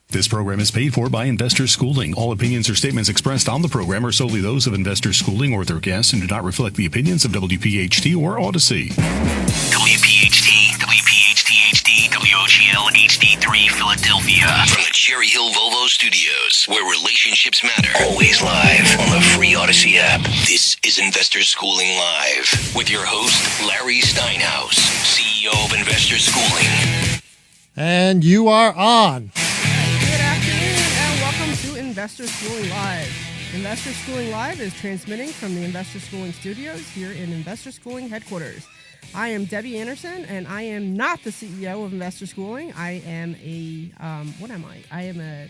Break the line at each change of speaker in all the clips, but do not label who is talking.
This program is paid for by Investor Schooling. All opinions or statements expressed on the program are solely those of Investor Schooling or their guests and do not reflect the opinions of WPHT or Odyssey.
WPHT, WPHT-HD, WOGL HD3 Philadelphia. From the Cherry Hill Volvo Studios, where relationships matter. Always live on the free Odyssey app. This is Investor Schooling Live with your host, Larry Steinhaus, CEO of Investor Schooling.
And you are on.
Good afternoon and welcome to Investor Schooling Live. Investor Schooling Live is transmitting from the Investor Schooling Studios here in Investor Schooling headquarters. I am Debbie Anderson, and I am not the CEO of Investor Schooling. I am I am a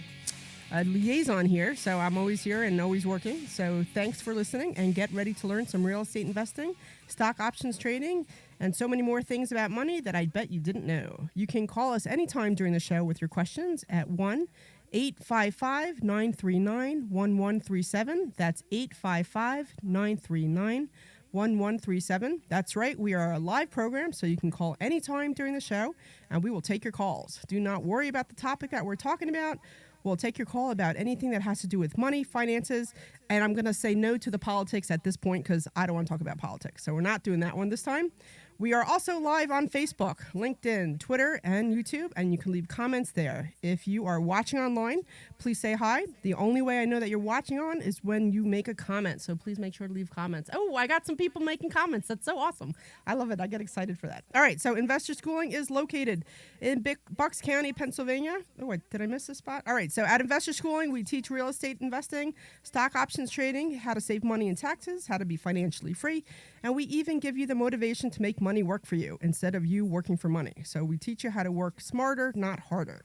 liaison here, so I'm always here and always working. So thanks for listening, and get ready to learn some real estate investing, stock options trading, and so many more things about money that I bet you didn't know. You can call us anytime during the show with your questions at 1-855-939-1137. That's 855-939-1137. That's right, we are a live program, so you can call anytime during the show, and we will take your calls. Do not worry about the topic that we're talking about. We'll take your call about anything that has to do with money, finances, and I'm going to say no to the politics at this point because I don't want to talk about politics. So we're not doing that one this time. We are also live on Facebook, LinkedIn, Twitter, and YouTube, and you can leave comments there. If you are watching online, please say hi. The only way I know that you're watching on is when you make a comment, so please make sure to leave comments. Oh, I got some people making comments. That's so awesome. I love it. I get excited for that. All right, so Investor Schooling is located in Bucks County, Pennsylvania. Oh, wait, did I miss a spot? All right, so at Investor Schooling, we teach real estate investing, stock options trading, how to save money in taxes, how to be financially free, and we even give you the motivation to make money work for you instead of you working for money. So we teach you how to work smarter, not harder.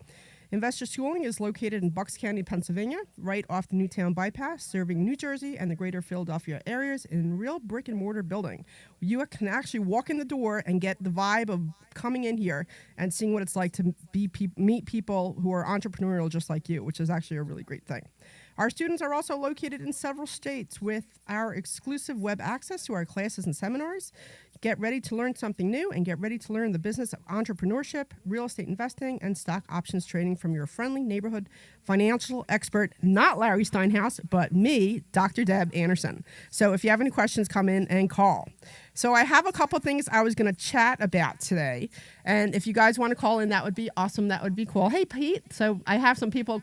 Investor Schooling is located in Bucks County, Pennsylvania, right off the Newtown Bypass, serving New Jersey and the greater Philadelphia areas in a real brick and mortar building. You can actually walk in the door and get the vibe of coming in here and seeing what it's like to meet people who are entrepreneurial just like you, which is actually a really great thing. Our students are also located in several states with our exclusive web access to our classes and seminars. Get ready to learn something new and get ready to learn the business of entrepreneurship, real estate investing, and stock options trading from your friendly neighborhood financial expert, not Larry Steinhaus, but me, Dr. Deb Anderson. So if you have any questions, come in and call. So I have a couple things I was going to chat about today. And if you guys want to call in, that would be awesome. That would be cool. Hey, Pete. So I have some people,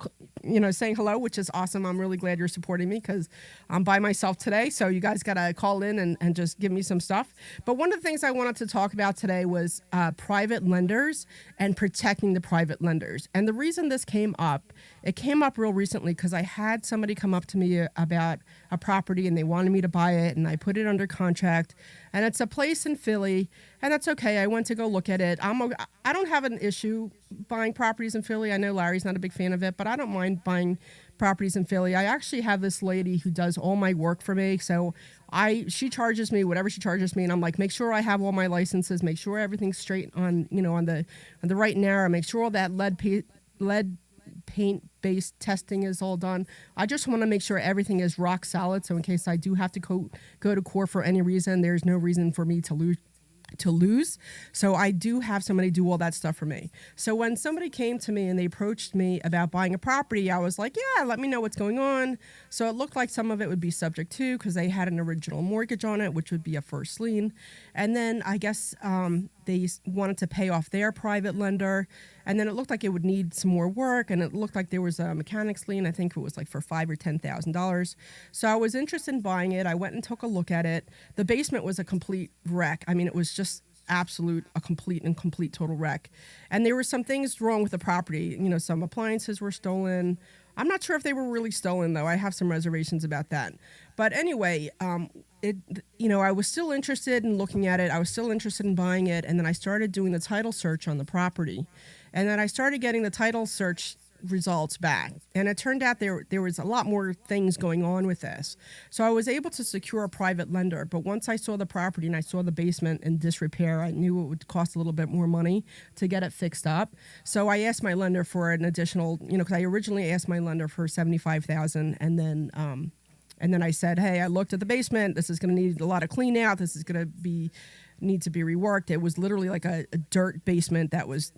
saying hello, which is awesome. I'm really glad you're supporting me because I'm by myself today. So you guys got to call in and just give me some stuff. But one of the things I wanted to talk about today was private lenders and protecting the private lenders. And the reason this came up, it came up real recently because I had somebody come up to me about a property and they wanted me to buy it, and I put it under contract. And it's a place in Philly, and that's okay. I went to go look at it. I don't have an issue buying properties in Philly. I know Larry's not a big fan of it, but I don't mind buying properties in Philly. I actually have this lady who does all my work for me, so she charges me whatever she charges me, and I'm like, make sure I have all my licenses, make sure everything's straight on the right and narrow, make sure all that lead paint-based testing is all done. I just want to make sure everything is rock solid, so in case I do have to go to court for any reason, there's no reason for me to lose. So I do have somebody do all that stuff for me. So when somebody came to me and they approached me about buying a property, I was like, yeah, let me know what's going on. So it looked like some of it would be subject to, because they had an original mortgage on it, which would be a first lien. And then I guess they wanted to pay off their private lender. And then it looked like it would need some more work, and it looked like there was a mechanics lien. I think it was like for $5,000 or $10,000. So I was interested in buying it. I went and took a look at it. The basement was a complete wreck. I mean, it was just a complete total wreck. And there were some things wrong with the property. Some appliances were stolen. I'm not sure if they were really stolen, though. I have some reservations about that. But anyway, I was still interested in looking at it. I was still interested in buying it. And then I started doing the title search on the property. And then I started getting the title search results back. And it turned out there was a lot more things going on with this. So I was able to secure a private lender. But once I saw the property and I saw the basement in disrepair, I knew it would cost a little bit more money to get it fixed up. So I asked my lender for an additional, because I originally asked my lender for $75,000, and then I said, hey, I looked at the basement. This is going to need a lot of clean out. This is going to need to be reworked. It was literally like a dirt basement that was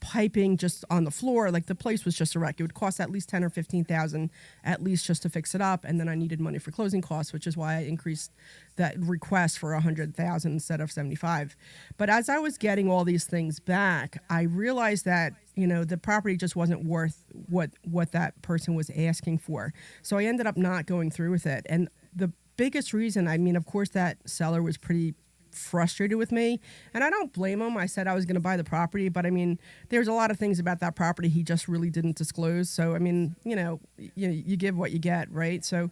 piping just on the floor. Like the place was just a wreck. It would cost at least 10 or 15,000 at least just to fix it up. And then I needed money for closing costs, which is why I increased that request for 100,000 instead of 75. But as I was getting all these things back, I realized that, the property just wasn't worth what that person was asking for. So I ended up not going through with it. And the biggest reason, of course, that seller was pretty frustrated with me, and I don't blame him. I said I was going to buy the property, but there's a lot of things about that property he just really didn't disclose. So you give what you get, right? So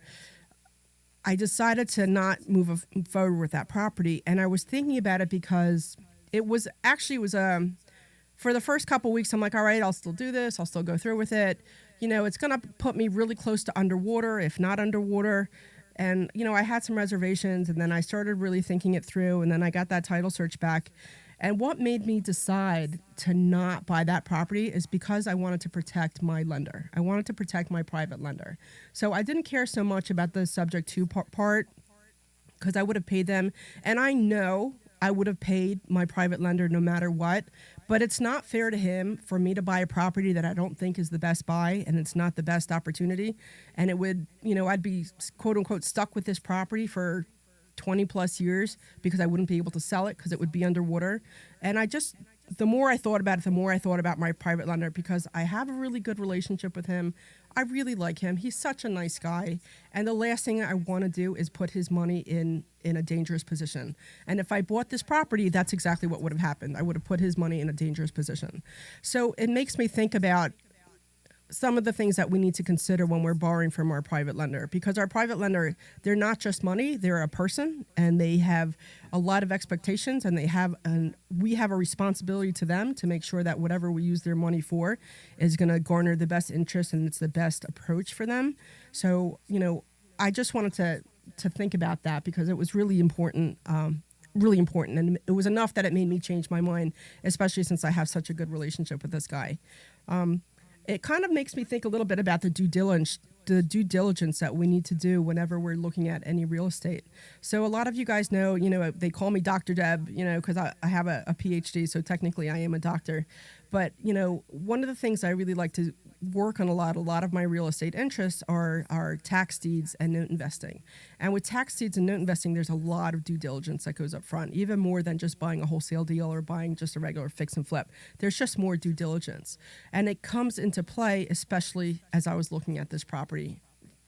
I decided to not move forward with that property, and I was thinking about it because it was for the first couple weeks, I'm like, all right, I'll still do this. I'll still go through with it. It's going to put me really close to underwater, if not underwater. And, I had some reservations, and then I started really thinking it through, and then I got that title search back. And what made me decide to not buy that property is because I wanted to protect my lender. I wanted to protect my private lender. So I didn't care so much about the subject to part because I would have paid them. And I know I would have paid my private lender no matter what. But it's not fair to him for me to buy a property that I don't think is the best buy and it's not the best opportunity. And it would, I'd be quote unquote stuck with this property for 20 plus years because I wouldn't be able to sell it because it would be underwater. And the more I thought about it, the more I thought about my private lender because I have a really good relationship with him. I really like him. He's such a nice guy. And the last thing I want to do is put his money in a dangerous position. And if I bought this property, that's exactly what would have happened. I would have put his money in a dangerous position. So it makes me think about some of the things that we need to consider when we're borrowing from our private lender, because our private lender, they're not just money, they're a person, and they have a lot of expectations, and we have a responsibility to them to make sure that whatever we use their money for is going to garner the best interest and it's the best approach for them. So, I just wanted to think about that because it was really important. And it was enough that it made me change my mind, especially since I have such a good relationship with this guy. It kind of makes me think a little bit about the due diligence that we need to do whenever we're looking at any real estate. So a lot of you guys know, they call me Dr. Deb, because I have a PhD, so technically I am a doctor. But, one of the things I really like to work on a lot of my real estate interests are tax deeds and note investing. And with tax deeds and note investing, there's a lot of due diligence that goes up front, even more than just buying a wholesale deal or buying just a regular fix and flip. There's just more due diligence. And it comes into play, especially as I was looking at this property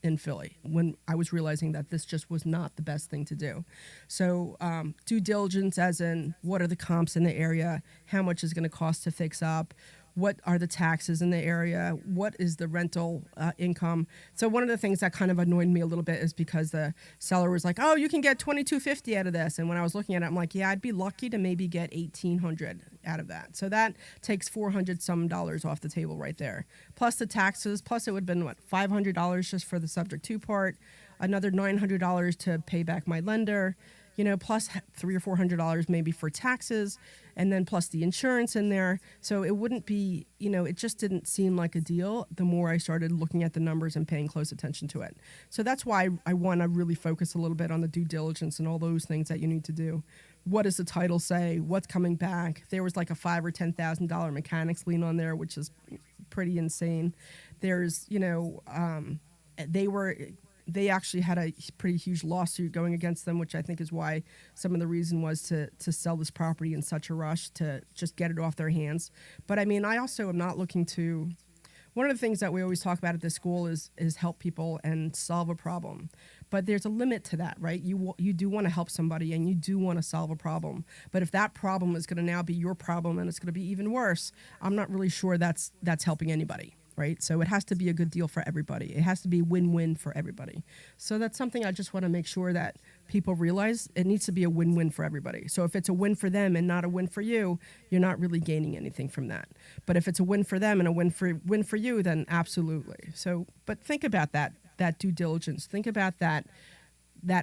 in Philly, when I was realizing that this just was not the best thing to do. So due diligence as in what are the comps in the area, how much is going to cost to fix up, what are the taxes in the area, what is the rental income. So one of the things that kind of annoyed me a little bit is because the seller was like, oh, you can get $2,250 out of this. And when I was looking at it, I'm like, yeah, I'd be lucky to maybe get $1,800 out of that. So that takes $400 some off the table right there. Plus the taxes, plus it would have been, $500 just for the subject to part, another $900 to pay back my lender, plus $300 or $400 maybe for taxes, and then plus the insurance in there. So it wouldn't be, it just didn't seem like a deal the more I started looking at the numbers and paying close attention to it. So that's why I want to really focus a little bit on the due diligence and all those things that you need to do. What does the title say? What's coming back? There was like a $5,000 or $10,000 mechanics lien on there, which is pretty insane. There's, they actually had a pretty huge lawsuit going against them, which I think is why some of the reason was to sell this property in such a rush to just get it off their hands. But I also am not looking to. One of the things that we always talk about at this school is help people and solve a problem. But there's a limit to that, right? You do want to help somebody and you do want to solve a problem. But if that problem is going to now be your problem and it's going to be even worse, I'm not really sure that's helping anybody. Right? So it has to be a good deal for everybody. It has to be win-win for everybody. So that's something I just want to make sure that people realize. It needs to be a win-win for everybody. So if it's a win for them and not a win for you, you're not really gaining anything from that. But if it's a win for them and a win for you, then absolutely. So, but think about that due diligence. Think about that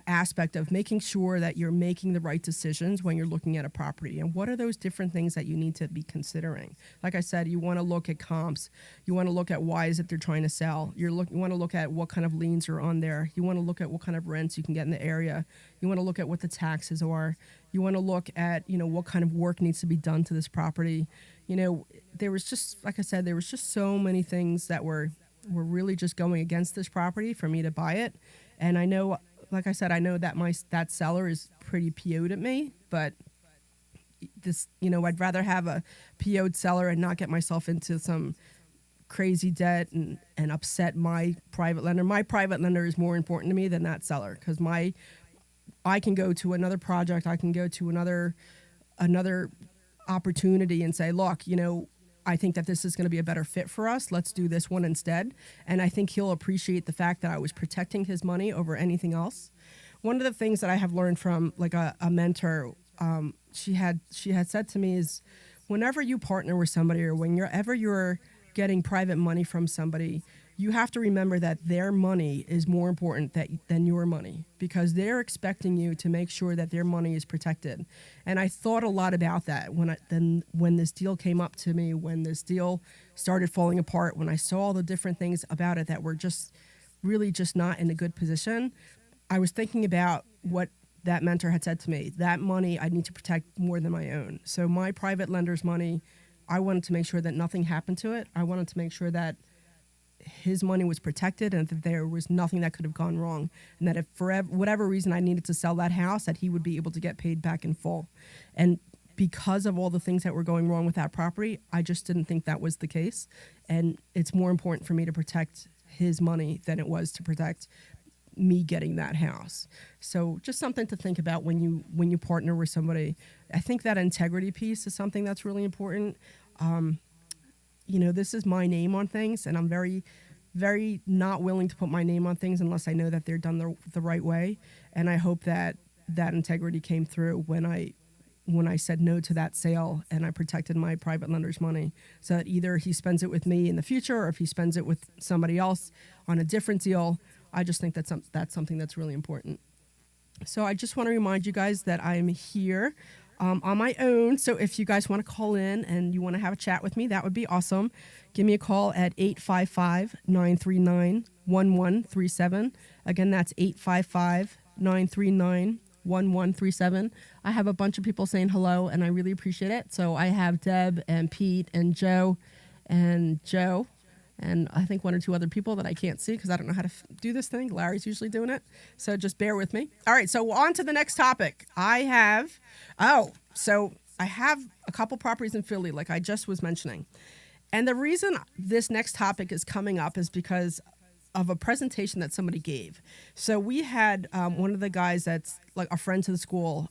aspect of making sure that you're making the right decisions when you're looking at a property. And what are those different things that you need to be considering? Like I said, you want to look at comps. You want to look at why is it they're trying to sell. You want to look at what kind of liens are on there. You want to look at what kind of rents you can get in the area. You want to look at what the taxes are. You want to look at, what kind of work needs to be done to this property. There was just, like I said, there was just so many things that were really just going against this property for me to buy it. And I know, like I said, I know that that seller is pretty PO'd at me, but this, I'd rather have a PO'd seller and not get myself into some crazy debt and upset my private lender. My private lender is more important to me than that seller, because I can go to another project, I can go to another opportunity and say, look, I think that this is going to be a better fit for us. Let's do this one instead. And I think he'll appreciate the fact that I was protecting his money over anything else. One of the things that I have learned from like a mentor, she had said to me is, whenever you partner with somebody or whenever you're getting private money from somebody, you have to remember that their money is more important than your money, because they're expecting you to make sure that their money is protected. And I thought a lot about that when this deal came up to me, when this deal started falling apart, when I saw all the different things about it that were just really just not in a good position. I was thinking about what that mentor had said to me. That money I need to protect more than my own. So my private lender's money, I wanted to make sure that nothing happened to it. I wanted to make sure that his money was protected and that there was nothing that could have gone wrong, and that if for whatever reason I needed to sell that house, that he would be able to get paid back in full. And because of all the things that were going wrong with that property, I just didn't think that was the case. And it's more important for me to protect his money than it was to protect me getting that house. So just something to think about when you partner with somebody. I think that integrity piece is something that's really important. This is my name on things, and I'm very, very not willing to put my name on things unless I know that they're done the right way. And I hope that integrity came through when I said no to that sale and I protected my private lender's money, so that either he spends it with me in the future or if he spends it with somebody else on a different deal. I just think that's something that's really important. So I just want to remind you guys that I'm here on my own. So if you guys want to call in and you want to have a chat with me, that would be awesome. Give me a call at 855-939-1137. Again, that's 855-939-1137. I have a bunch of people saying hello, and I really appreciate it. So I have Deb and Pete and Joe, and I think one or two other people that I can't see because I don't know how to do this thing. Larry's usually doing it. So just bear with me. All right, so on to the next topic. I have a couple properties in Philly, like I just was mentioning. And the reason this next topic is coming up is because of a presentation that somebody gave. So we had one of the guys that's like a friend to the school.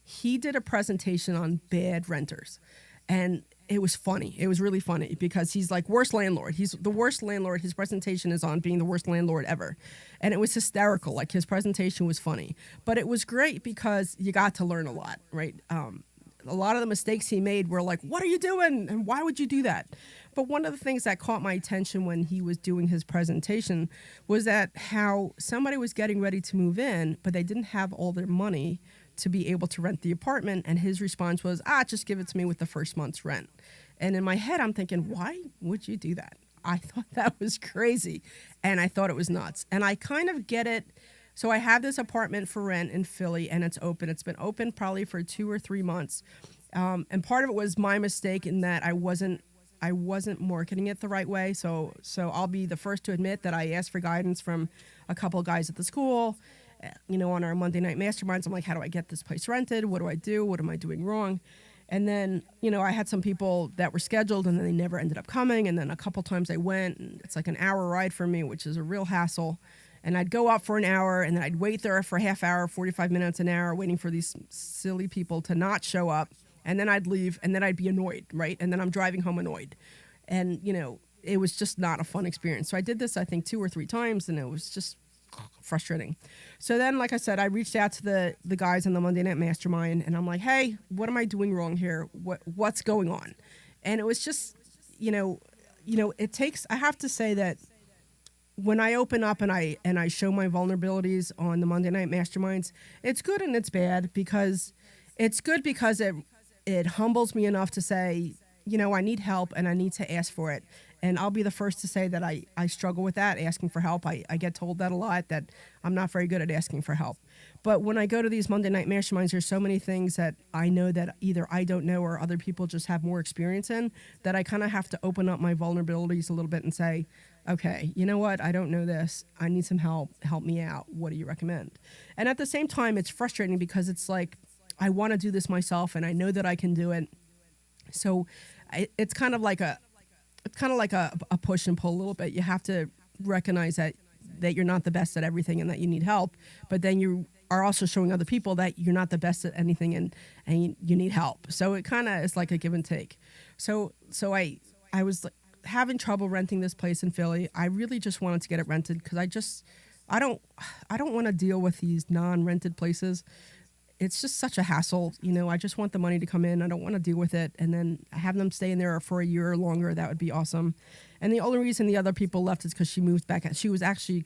He did a presentation on bad renters. And it was funny. It was really funny because he's like worst landlord. He's the worst landlord. His presentation is on being the worst landlord ever. And it was hysterical. Like his presentation was funny, but it was great because you got to learn a lot, right? A lot of the mistakes he made were like, what are you doing? And why would you do that? But one of the things that caught my attention when he was doing his presentation was that how somebody was getting ready to move in, but they didn't have all their money to be able to rent the apartment. And his response was, just give it to me with the first month's rent. And in my head, I'm thinking, why would you do that? I thought that was crazy. And I thought it was nuts. And I kind of get it. So I have this apartment for rent in Philly, and it's open. It's been open probably for 2 or 3 months. And part of it was my mistake in that I wasn't marketing it the right way. So I'll be the first to admit that I asked for guidance from a couple of guys at the school. On our Monday night masterminds, I'm like, how do I get this place rented? What do I do? What am I doing wrong? And then, I had some people that were scheduled and then they never ended up coming. And then a couple times I went, and it's like an hour ride for me, which is a real hassle. And I'd go up for an hour and then I'd wait there for a half hour, 45 minutes, an hour, waiting for these silly people to not show up. And then I'd leave and then I'd be annoyed, right? And then I'm driving home annoyed. And, it was just not a fun experience. So I did this, I think, 2 or 3 times, and it was just frustrating. So then, like I said, I reached out to the guys in the Monday Night Mastermind, and I'm like, hey, what am I doing wrong here? What's going on? And it was just, it takes, I have to say that when I open up and I show my vulnerabilities on the Monday Night Masterminds, it's good and it's bad, because it's good because it humbles me enough to say, I need help and I need to ask for it. And I'll be the first to say that I struggle with that, asking for help. I get told that a lot, that I'm not very good at asking for help. But when I go to these Monday night masterminds, there's so many things that I know that either I don't know or other people just have more experience in, that I kind of have to open up my vulnerabilities a little bit and say, okay, you know what? I don't know this. I need some help. Help me out. What do you recommend? And at the same time, it's frustrating because it's like, I want to do this myself and I know that I can do it. So it's kind of like a push and pull a little bit. You have to recognize that you're not the best at everything and that you need help, but then you are also showing other people that you're not the best at anything and you need help. So it kind of is like a give and take. So I was having trouble renting this place in Philly. I really just wanted to get it rented because I don't want to deal with these non-rented places. It's just such a hassle. I just want the money to come in. I don't want to deal with it. And then have them stay in there for a year or longer. That would be awesome. And the only reason the other people left is because she moved back. She was actually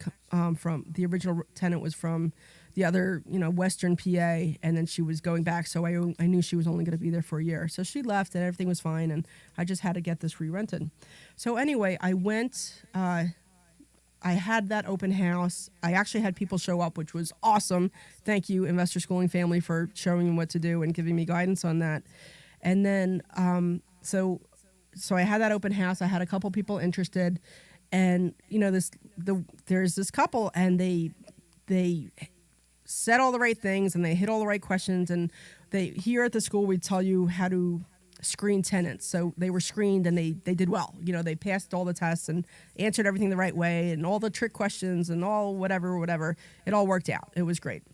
from, the original tenant was from the other, Western PA. And then she was going back. So I knew she was only going to be there for a year. So she left and everything was fine. And I just had to get this re-rented. So anyway, I went, I had that open house. I actually had people show up, which was awesome. Thank you, Investor Schooling family, for showing me what to do and giving me guidance on that. And then, so I had that open house. I had a couple people interested, and there's this couple, and they said all the right things, and they hit all the right questions. And here at the school, we tell you how to screen tenants. So they were screened and they did well. They passed all the tests and answered everything the right way and all the trick questions and all whatever. It all worked out. It was great.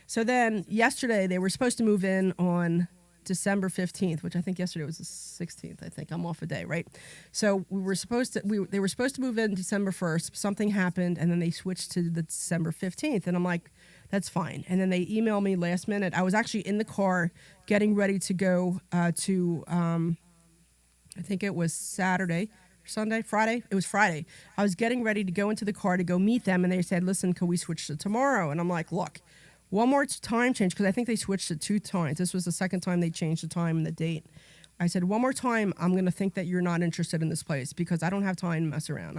So then yesterday they were supposed to move in on December 15th, which I think yesterday was the 16th. I think I'm off a day, right? So they were supposed to move in December 1st. Something happened and then they switched to the December 15th. And I'm like, that's fine. And then they emailed me last minute. I was actually in the car getting ready to go to, I think it was Saturday, Friday. It was Friday. I was getting ready to go into the car to go meet them. And they said, listen, can we switch to tomorrow? And I'm like, look, one more time change, because I think they switched it 2 times. This was the second time they changed the time and the date. I said, one more time, I'm going to think that you're not interested in this place because I don't have time to mess around.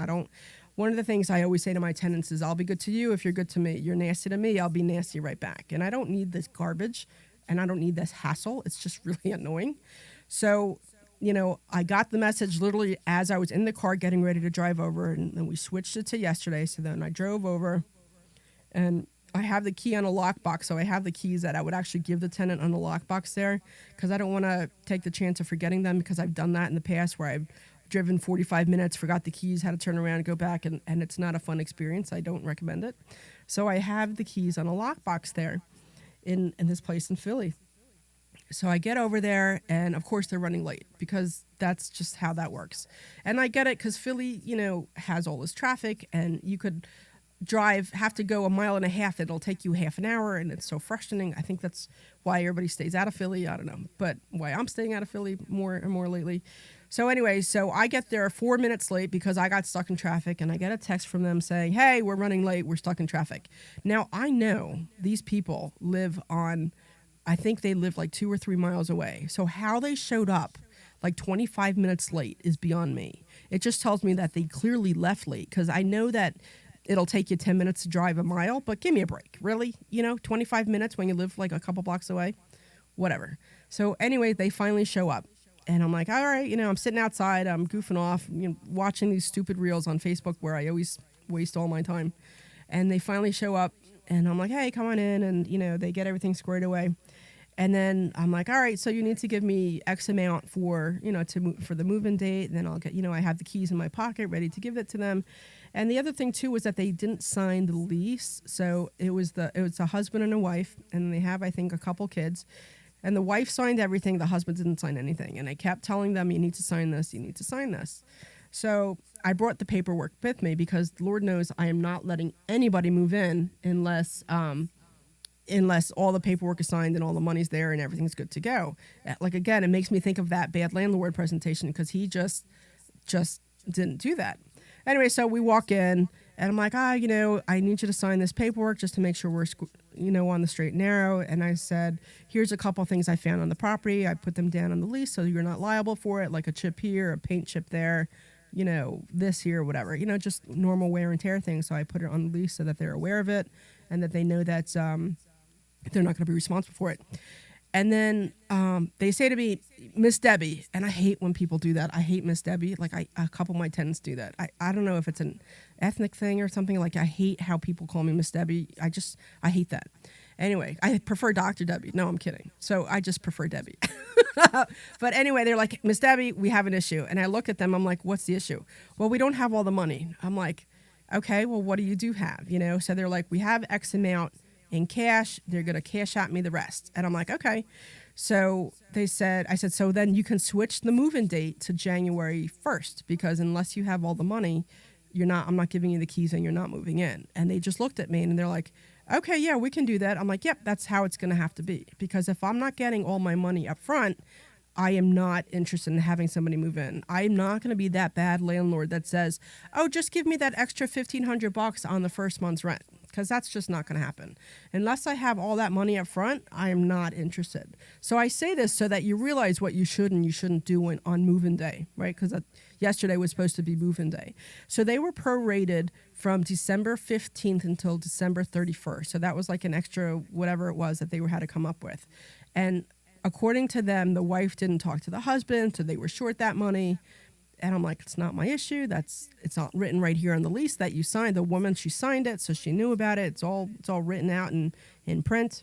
One of the things I always say to my tenants is, I'll be good to you if you're good to me. You're nasty to me, I'll be nasty right back. And I don't need this garbage, and I don't need this hassle. It's just really annoying. So, I got the message literally as I was in the car getting ready to drive over, and then we switched it to yesterday. So then I drove over, and I have the key on a lockbox, so I have the keys that I would actually give the tenant on the lockbox there, because I don't want to take the chance of forgetting them, because I've done that in the past where I've driven 45 minutes, forgot the keys, had to turn around and go back, and it's not a fun experience. I don't recommend it. So I have the keys on a lockbox there in this place in Philly. So I get over there, and of course they're running late because that's just how that works. And I get it because Philly, has all this traffic, and you could have to go 1.5 miles. It'll take you half an hour, and it's so frustrating. I think that's why everybody stays out of Philly. I don't know, but why I'm staying out of Philly more and more lately. So anyway, I get there 4 minutes late because I got stuck in traffic, and I get a text from them saying, hey, we're running late, we're stuck in traffic. Now, I know these people I think they live like 2 or 3 miles away. So how they showed up like 25 minutes late is beyond me. It just tells me that they clearly left late, because I know that it'll take you 10 minutes to drive a mile, but give me a break. Really? 25 minutes when you live like a couple blocks away? Whatever. So anyway, they finally show up. And I'm like, all right, I'm sitting outside, I'm goofing off, watching these stupid reels on Facebook where I always waste all my time. And they finally show up, and I'm like, hey, come on in. And, they get everything squared away. And then I'm like, all right, so you need to give me X amount for the move-in date. And then I'll get, I have the keys in my pocket ready to give it to them. And the other thing too was that they didn't sign the lease. So it was a husband and a wife, and they have, I think, a couple kids. And the wife signed everything. The husband didn't sign anything. And I kept telling them, you need to sign this. You need to sign this. So I brought the paperwork with me because Lord knows I am not letting anybody move in unless all the paperwork is signed and all the money's there and everything's good to go. Like, again, it makes me think of that bad landlord presentation, because he just didn't do that. Anyway, so we walk in, and I'm like, I need you to sign this paperwork just to make sure we're, on the straight and narrow. And I said, here's a couple things I found on the property. I put them down on the lease so you're not liable for it, like a chip here, a paint chip there, this here, whatever, just normal wear and tear things. So I put it on the lease so that they're aware of it and that they know that they're not going to be responsible for it. And then they say to me, Miss Debbie, and I hate when people do that. I hate Miss Debbie. Like a couple of my tenants do that. I don't know if it's an ethnic thing or something. Like I hate how people call me Miss Debbie. I hate that. Anyway, I prefer Dr. Debbie. No, I'm kidding. So I just prefer Debbie. But anyway, they're like, Miss Debbie, we have an issue. And I look at them. I'm like, what's the issue? Well, we don't have all the money. I'm like, okay, well, what do you do have? So they're like, we have X amount in cash. They're going to cash out me the rest. And I'm like, okay. So I said, so then you can switch the move-in date to January 1st, because unless you have all the money, I'm not giving you the keys and you're not moving in. And they just looked at me and they're like, okay, yeah, we can do that. I'm like, yep, that's how it's going to have to be. Because if I'm not getting all my money up front, I am not interested in having somebody move in. I'm not going to be that bad landlord that says, oh, just give me that extra $1,500 on the first month's rent. Because that's just not going to happen. Unless I have all that money up front, I am not interested. So I say this so that you realize what you should and you shouldn't do on move-in day, right? Because yesterday was supposed to be move-in day. So they were prorated from December 15th until December 31st. So that was like an extra whatever it was that they had to come up with. And according to them, the wife didn't talk to the husband, so they were short that money. And I'm like, it's not my issue. It's not written right here on the lease that you signed. The woman, she signed it, so she knew about it. It's all written out in print.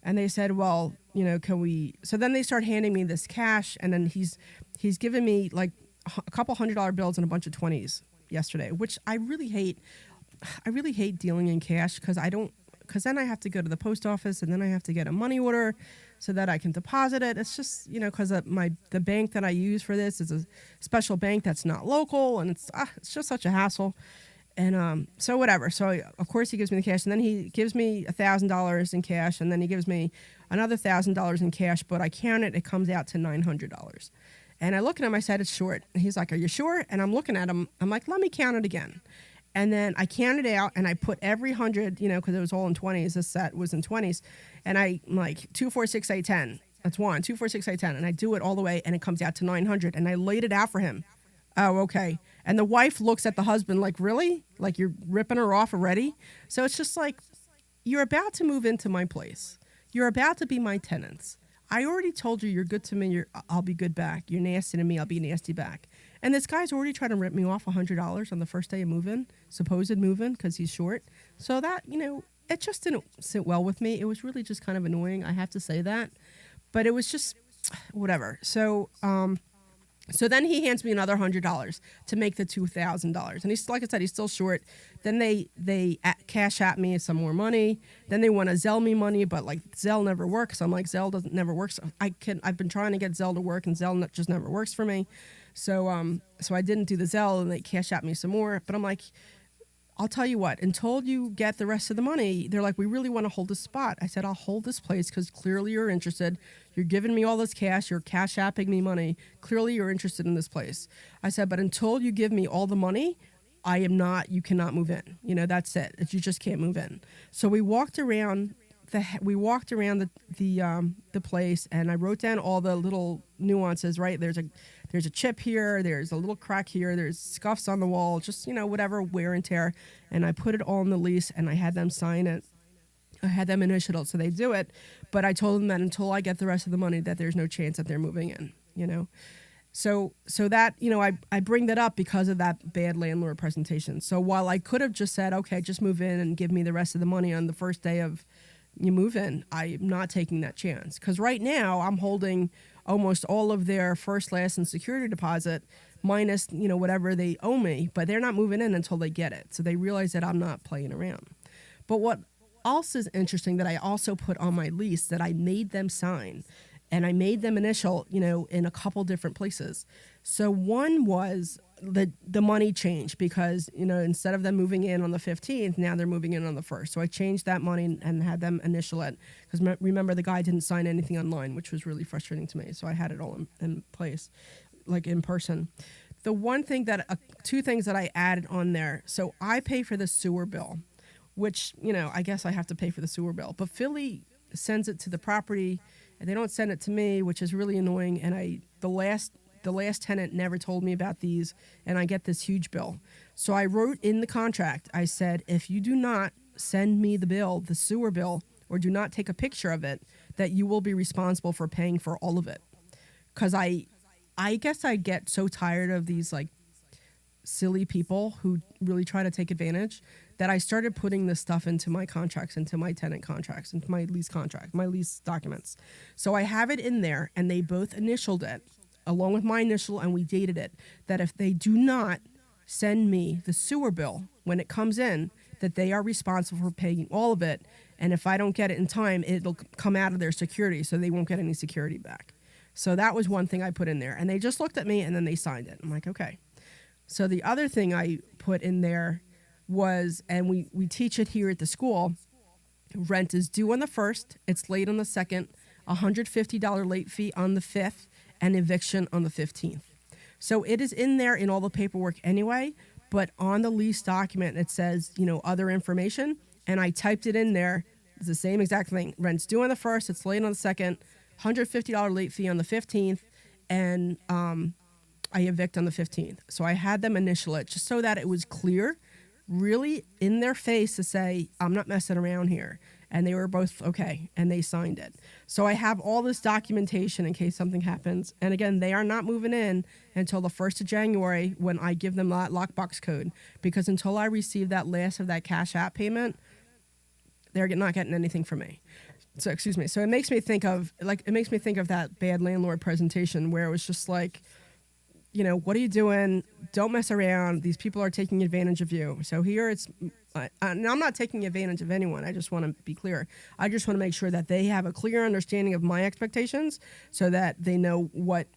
And they said, well, can we? So then they start handing me this cash, and then he's given me like a couple $100 bills and a bunch of 20s yesterday, which I really hate. I really hate dealing in cash because then I have to go to the post office and then I have to get a money order so that I can deposit it. It's just, because the bank that I use for this is a special bank that's not local, and it's just such a hassle. And so whatever. So of course he gives me the cash, and then he gives me $1,000 in cash, and then he gives me another $1,000 in cash. But I count it; it comes out to $900. And I look at him. I said, "It's short." And he's like, "Are you sure?" And I'm looking at him. I'm like, "Let me count it again." And then I counted out, and I put every 100, because it was all in 20s. This set was in 20s. And I'm like, 2, 4, 6, 8, 10. That's 1, 2, 4, 6, 8, 10. And I do it all the way, and it comes out to 900. And I laid it out for him. Oh, okay. And the wife looks at the husband like, really? Like you're ripping her off already? So it's just like, you're about to move into my place. You're about to be my tenants. I already told you you're good to me. I'll be good back. You're nasty to me. I'll be nasty back. And this guy's already trying to rip me off $100 on the first day of move-in, supposed move-in, because he's short. So that, it just didn't sit well with me. It was really just kind of annoying. I have to say that. But it was just whatever. So then he hands me another $100 to make the $2,000. And he's, like I said, he's still short. Then they cash at me some more money. Then they want to Zelle me money, but like Zelle never works. I'm like, Zelle never works. I've been trying to get Zelle to work, and Zelle just never works for me. So I didn't do the Zelle, and they cash at me some more. But I'm like, I'll tell you what, until you get the rest of the money, they're like, we really want to hold this spot. I said, I'll hold this place because clearly you're interested. You're giving me all this cash. You're cash apping me money. Clearly you're interested in this place. I said, but until you give me all the money, you cannot move in. That's it. You just can't move in. So we walked around the place, and I wrote down all the little nuances, right? There's a chip here, there's a little crack here, there's scuffs on the wall, just, whatever, wear and tear. And I put it all in the lease, and I had them sign it. I had them initial it, so they do it. But I told them that until I get the rest of the money, that there's no chance that they're moving in, So that, I bring that up because of that bad landlord presentation. So while I could have just said, okay, just move in and give me the rest of the money on the first day of you move in, I'm not taking that chance. Because right now I'm holding almost all of their first, last, and security deposit minus, whatever they owe me. But they're not moving in until they get it. So they realize that I'm not playing around. But what else is interesting that I also put on my lease that I made them sign, and I made them initial, in a couple different places. So one was the money changed because, instead of them moving in on the 15th, now they're moving in on the 1st. So I changed that money and had them initial it. Because remember, the guy didn't sign anything online, which was really frustrating to me. So I had it all in place, like in person. The one thing two things that I added on there. So I pay for the sewer bill, which, I guess I have to pay for the sewer bill. But Philly sends it to the property, and they don't send it to me, which is really annoying. And the the last tenant never told me about these, and I get this huge bill. So I wrote in the contract, I said, if you do not send me the bill, the sewer bill, or do not take a picture of it, that you will be responsible for paying for all of it. Because I guess I get so tired of these like silly people who really try to take advantage that I started putting this stuff into my contracts, into my tenant contracts, into my lease contract, my lease documents. So I have it in there, and they both initialed it along with my initial, and we dated it, that if they do not send me the sewer bill when it comes in, that they are responsible for paying all of it. And if I don't get it in time, it'll come out of their security, so they won't get any security back. So that was one thing I put in there. And they just looked at me, and then they signed it. I'm like, okay. So the other thing I put in there was, and we teach it here at the school, rent is due on the 1st, it's late on the 2nd, $150 late fee on the 5th, and eviction on the 15th. So it is in there in all the paperwork anyway, but on the lease document it says, other information, and I typed it in there. It's the same exact thing. Rent's due on the 1st, it's late on the 2nd, $150 late fee on the 15th, and I evict on the 15th. So I had them initial it just so that it was clear, really in their face, to say, I'm not messing around here. And they were both okay, and they signed it. So I have all this documentation in case something happens. And again, they are not moving in until the 1st of January when I give them that lockbox code, because until I receive that last of that Cash App payment, they're not getting anything from me. So excuse me. So it makes me think of that bad landlord presentation where it was just like, what are you doing? Don't mess around. These people are taking advantage of you. So here it's, and I'm not taking advantage of anyone. I just want to be clear. I just want to make sure that they have a clear understanding of my expectations so that they know what's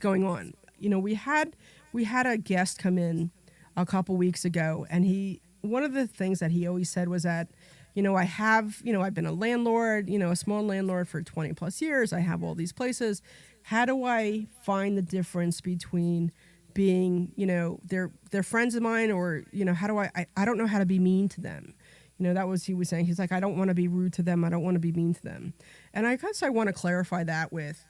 going on. We had a guest come in a couple weeks ago, and one of the things that he always said was that, I've been a landlord, a small landlord for 20 plus years. I have all these places. How do I find the difference between being, they're friends of mine, or, how do I don't know how to be mean to them. That was, he was saying, he's like, I don't want to be rude to them. I don't want to be mean to them. And I guess I want to clarify that with,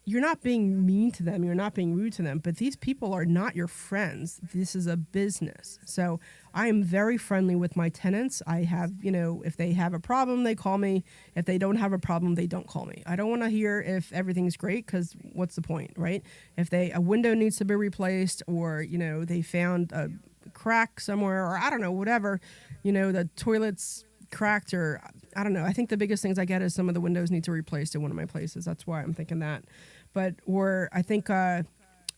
you're not being mean to them. You're not being rude to them, but these people are not your friends. This is a business. So I am very friendly with my tenants. I have, if they have a problem, they call me. If they don't have a problem, they don't call me. I don't want to hear if everything's great, because what's the point, right? If a window needs to be replaced, or, they found a crack somewhere, or I don't know, whatever, the toilet's cracked, or I don't know. I think the biggest things I get is some of the windows need to be replaced in one of my places. That's why I'm thinking that. Or I think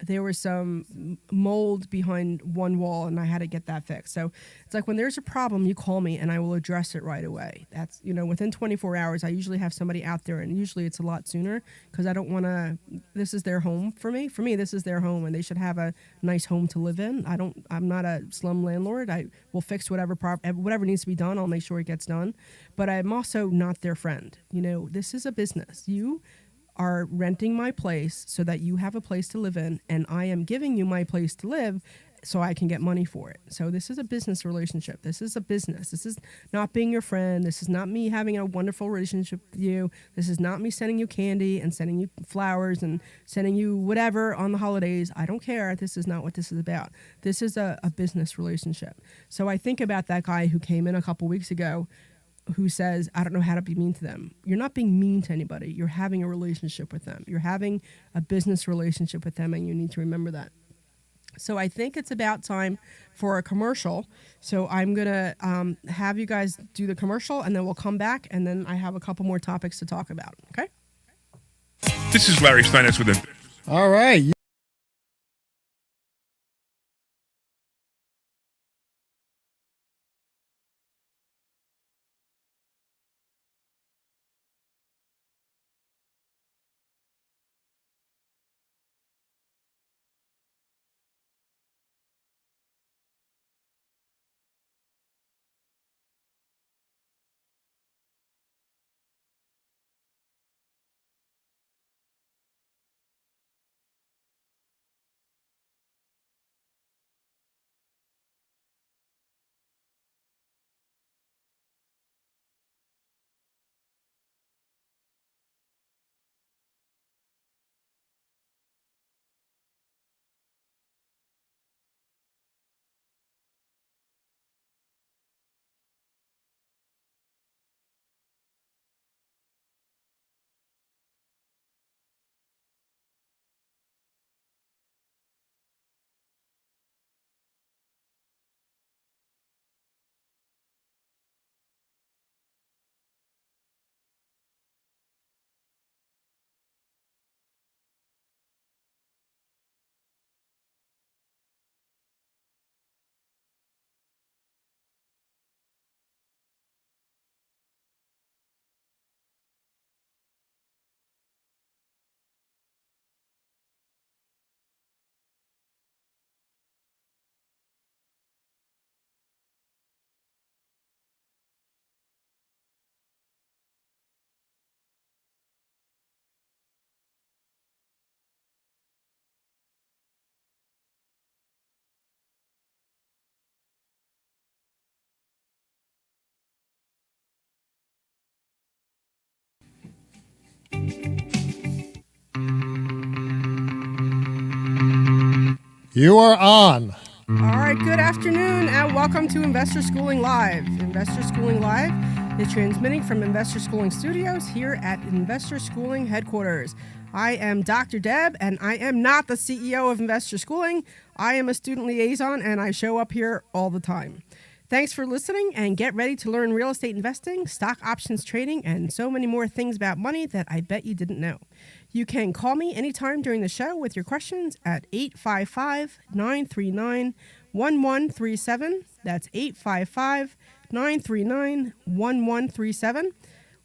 there was some mold behind one wall, and I had to get that fixed. So it's like, when there's a problem, you call me and I will address it right away. That's, within 24 hours, I usually have somebody out there, and usually it's a lot sooner, because I don't want to, this is their home for me. For me, this is their home, and they should have a nice home to live in. I'm not a slum landlord. I will fix whatever needs to be done. I'll make sure it gets done. But I'm also not their friend. This is a business. You are renting my place so that you have a place to live in, and I am giving you my place to live so I can get money for it. So this is a business relationship. This is a business. This is not being your friend. This is not me having a wonderful relationship with you. This is not me sending you candy and sending you flowers and sending you whatever on the holidays. I don't care. This is not what this is about. This is a business relationship. So I think about that guy who came in a couple weeks ago, who says, I don't know how to be mean to them. You're not being mean to anybody. You're having a relationship with them. You're having a business relationship with them, and you need to remember that. So I think it's about time for a commercial. So I'm going to have you guys do the commercial, and then we'll come back, and then I have a couple more topics to talk about. Okay?
This is Larry Steinitz with a...
All right. You are on.
All right, good afternoon and welcome to Investor Schooling Live. Investor Schooling Live is transmitting from Investor Schooling Studios here at Investor Schooling headquarters. I am Dr. Deb and I am not the CEO of Investor Schooling. I am a student liaison and I show up here all the time. Thanks for listening and get ready to learn real estate investing, stock options trading, and so many more things about money that I bet you didn't know. You can call me anytime during the show with your questions at 855-939-1137. That's 855-939-1137.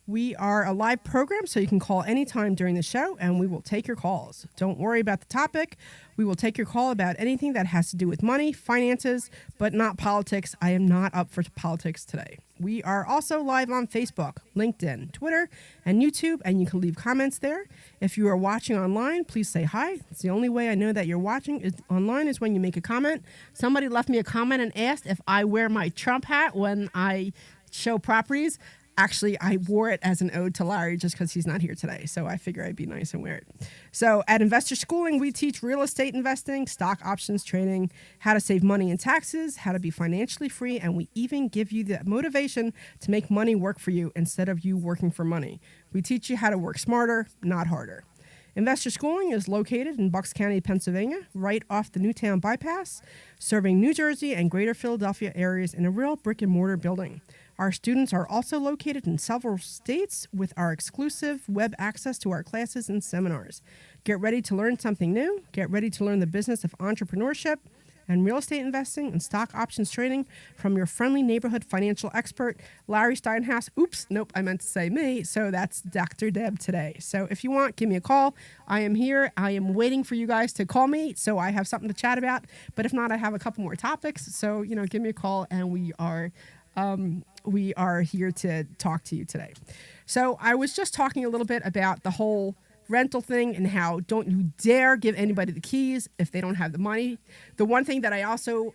We are a live program, so you can call anytime during the show, and we will take your calls. Don't worry about the topic. We will take your call about anything that has to do with money, finances, but not politics. I am not up for politics today. We are also live on Facebook, LinkedIn, Twitter, and YouTube, and you can leave comments there. If you are watching online, please say hi. It's the only way I know that you're watching online is when you make a comment. Somebody left me a comment and asked if I wear my Trump hat when I show properties. Actually, I wore it as an ode to Larry just because he's not here today, so I figure I'd be nice and wear it. So at Investor Schooling, we teach real estate investing, stock options trading, how to save money in taxes, how to be financially free, and we even give you the motivation to make money work for you instead of you working for money. We teach you how to work smarter, not harder. Investor Schooling is located in Bucks County, Pennsylvania, right off the Newtown Bypass, serving New Jersey and greater Philadelphia areas in a real brick-and-mortar building. Our students are also located in several states with our exclusive web access to our classes and seminars. Get ready to learn something new. Get ready to learn the business of entrepreneurship and real estate investing and stock options trading from your friendly neighborhood financial expert, Larry Steinhaus. Oops, nope, I meant to say me. So that's Dr. Deb today. So if you want, give me a call. I am here. I am waiting for you guys to call me so I have something to chat about. But if not, I have a couple more topics. So, give me a call and we are here to talk to you today. So I was just talking a little bit about the whole rental thing and how don't you dare give anybody the keys if they don't have the money. The one thing that I also,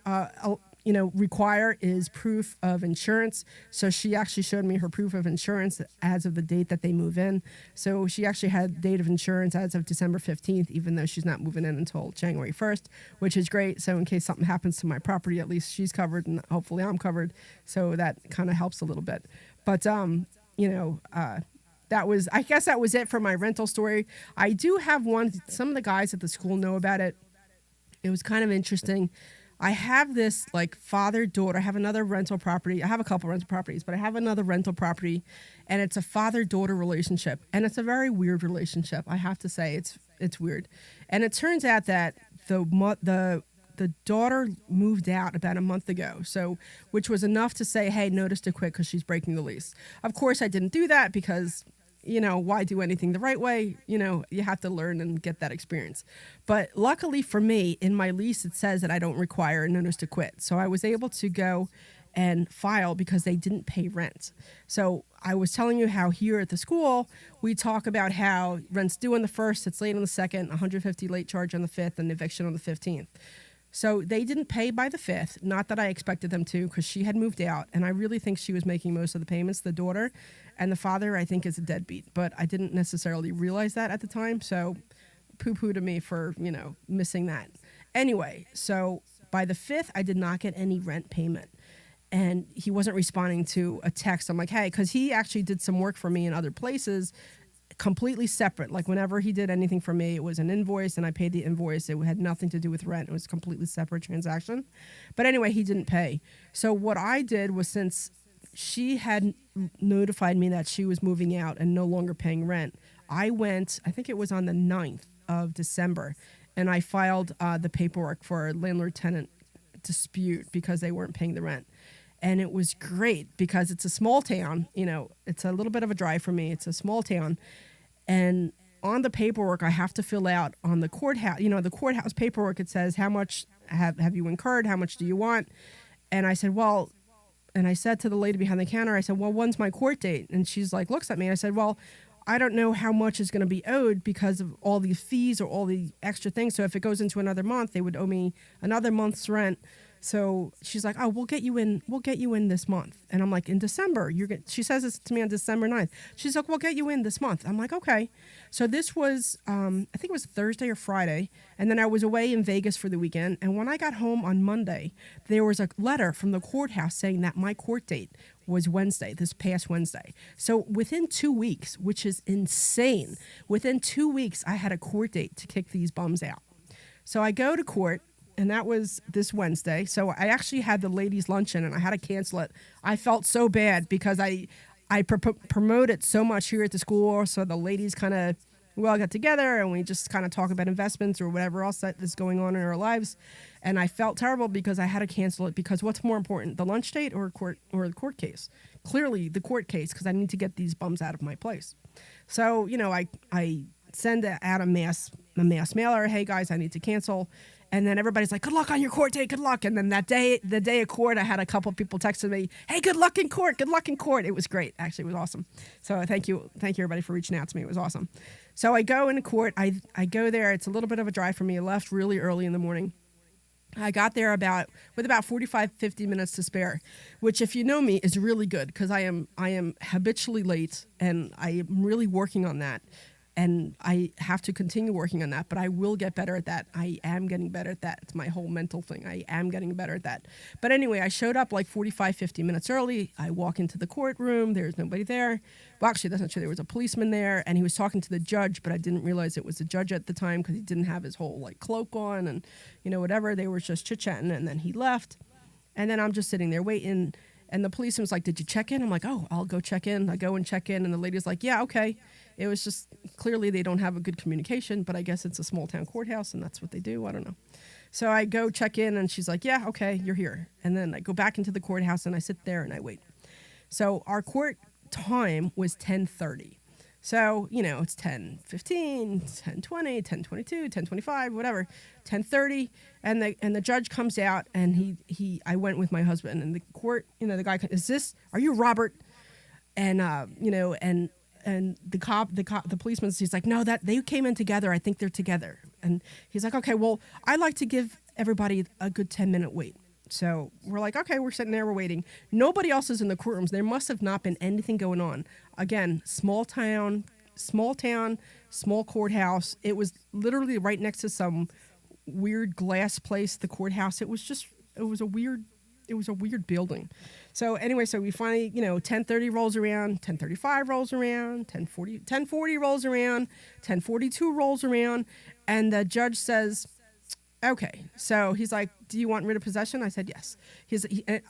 require is proof of insurance. So she actually showed me her proof of insurance as of the date that they move in. So she actually had date of insurance as of December 15th, even though she's not moving in until January 1st, which is great. So in case something happens to my property, at least she's covered and hopefully I'm covered. So that kind of helps a little bit. But, I guess that was it for my rental story. I do have one. Some of the guys at the school know about it. It was kind of interesting. I have this father-daughter. I have another rental property. I have a couple rental properties, but I have another rental property, and it's a father-daughter relationship, and it's a very weird relationship. I have to say, it's weird, and it turns out that the daughter moved out about a month ago, which was enough to say, hey, notice to quit because she's breaking the lease. Of course, I didn't do that because why do anything the right way? You have to learn and get that experience. But luckily for me, in my lease, it says that I don't require a notice to quit. So I was able to go and file because they didn't pay rent. So I was telling you how here at the school, we talk about how rent's due on the 1st, it's late on the 2nd, 150 late charge on the 5th, and eviction on the 15th. So they didn't pay by the 5th, not that I expected them to because she had moved out, and I really think she was making most of the payments, the daughter, and the father, I think, is a deadbeat. But I didn't necessarily realize that at the time, so poo-poo to me for, missing that. Anyway, so by the 5th, I did not get any rent payment, and he wasn't responding to a text. I'm like, hey, because he actually did some work for me in other places, completely separate. Like whenever he did anything for me, it was an invoice and I paid the invoice. It had nothing to do with rent. It was a completely separate transaction. But anyway, he didn't pay. So what I did was, since she had notified me that she was moving out and no longer paying rent, I went, I think it was on the 9th of December, and I filed the paperwork for a landlord-tenant dispute because they weren't paying the rent. And it was great because it's a small town, it's a little bit of a drive for me. It's a small town. And on the paperwork, I have to fill out on the courthouse, the courthouse paperwork, it says, how much have you incurred? How much do you want? And I said, and I said to the lady behind the counter, I said, well, when's my court date? And she's like, looks at me. And I said, well, I don't know how much is going to be owed because of all the fees or all the extra things. So if it goes into another month, they would owe me another month's rent. So she's like, oh, we'll get you in this month. And I'm like, in December, she says this to me on December 9th. She's like, we'll get you in this month. I'm like, okay. So this was, I think it was Thursday or Friday. And then I was away in Vegas for the weekend. And when I got home on Monday, there was a letter from the courthouse saying that my court date was Wednesday, this past Wednesday. So within 2 weeks, which is insane, within 2 weeks, I had a court date to kick these bums out. So I go to court. And that was this Wednesday. So I actually had the ladies' luncheon, and I had to cancel it. I felt so bad because I promote it so much here at the school. So the ladies we all got together, and we just kind of talk about investments or whatever else that is going on in our lives. And I felt terrible because I had to cancel it, because what's more important, the lunch date or the court case? Clearly the court case, because I need to get these bums out of my place. So, I send out a mass mailer. Hey guys, I need to cancel. And then everybody's like, good luck on your court date, good luck. And then the day of court, I had a couple of people texting me, hey, good luck in court, good luck in court. It was great. Actually, it was awesome. So thank you everybody for reaching out to me. It was awesome. So I go into court. I go there. It's a little bit of a drive for me. I left really early in the morning. I got there with about 45, 50 minutes to spare, which, if you know me, is really good, because I am habitually late, and I am really working on that. And I have to continue working on that, but I will get better at that. I am getting better at that. It's my whole mental thing. I am getting better at that. But anyway, I showed up like 45, 50 minutes early. I walk into the courtroom. There's nobody there. Well, actually, that's not true. There was a policeman there, and he was talking to the judge, but I didn't realize it was the judge at the time, because he didn't have his whole cloak on and, whatever. They were just chit-chatting, and then he left. And then I'm just sitting there waiting, and the policeman was like, did you check in? I'm like, oh, I'll go check in. I go and check in, and the lady's like, yeah, okay. It was just, clearly they don't have a good communication, but I guess it's a small town courthouse and that's what they do. I don't know. So I go check in, and she's like, yeah, okay, you're here. And then I go back into the courthouse, and I sit there and I wait. So our court time was 10:30. So, it's 10:15, 10:20, 10:22, 10:25, whatever, 10:30. And the judge comes out, and I went with my husband, and the court, the guy, are you Robert? And, and the policeman, he's like, no, that they came in together. I think they're together. And he's like, okay, well, I like to give everybody a good 10-minute wait. So we're like, okay, we're sitting there, we're waiting. Nobody else is in the courtrooms. There must have not been anything going on. Again, small town, small courthouse. It was literally right next to some weird glass place, the courthouse. It was a weird building. So anyway, so we finally, 10:30 rolls around, 10:35 rolls around, 10:40 rolls around, 10:42 rolls around, and the judge says, okay. So he's like, do you want writ of possession? I said yes.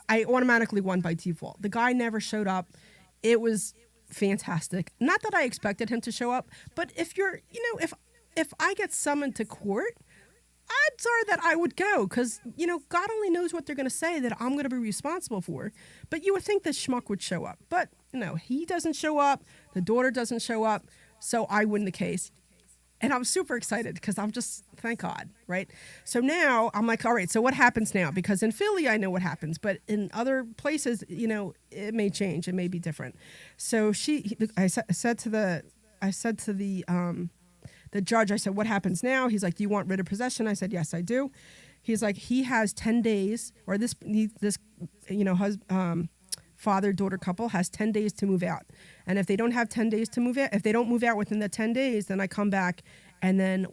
I automatically won by default. The guy never showed up. It was fantastic. Not that I expected him to show up, but if if I get summoned to court, odds are that I would go, because, God only knows what they're going to say that I'm going to be responsible for. But you would think this schmuck would show up. But, he doesn't show up. The daughter doesn't show up. So I win the case. And I'm super excited, because I'm just, thank God, right? So now I'm like, all right, so what happens now? Because in Philly, I know what happens. But in other places, it may change. It may be different. So I said to the judge, I said, what happens now? He's like, do you want writ of possession? I said, yes, I do. He's like, he has 10 days, or this father-daughter couple has 10 days to move out. And if they don't have 10 days to move out, if they don't move out within the 10 days, then I come back, and then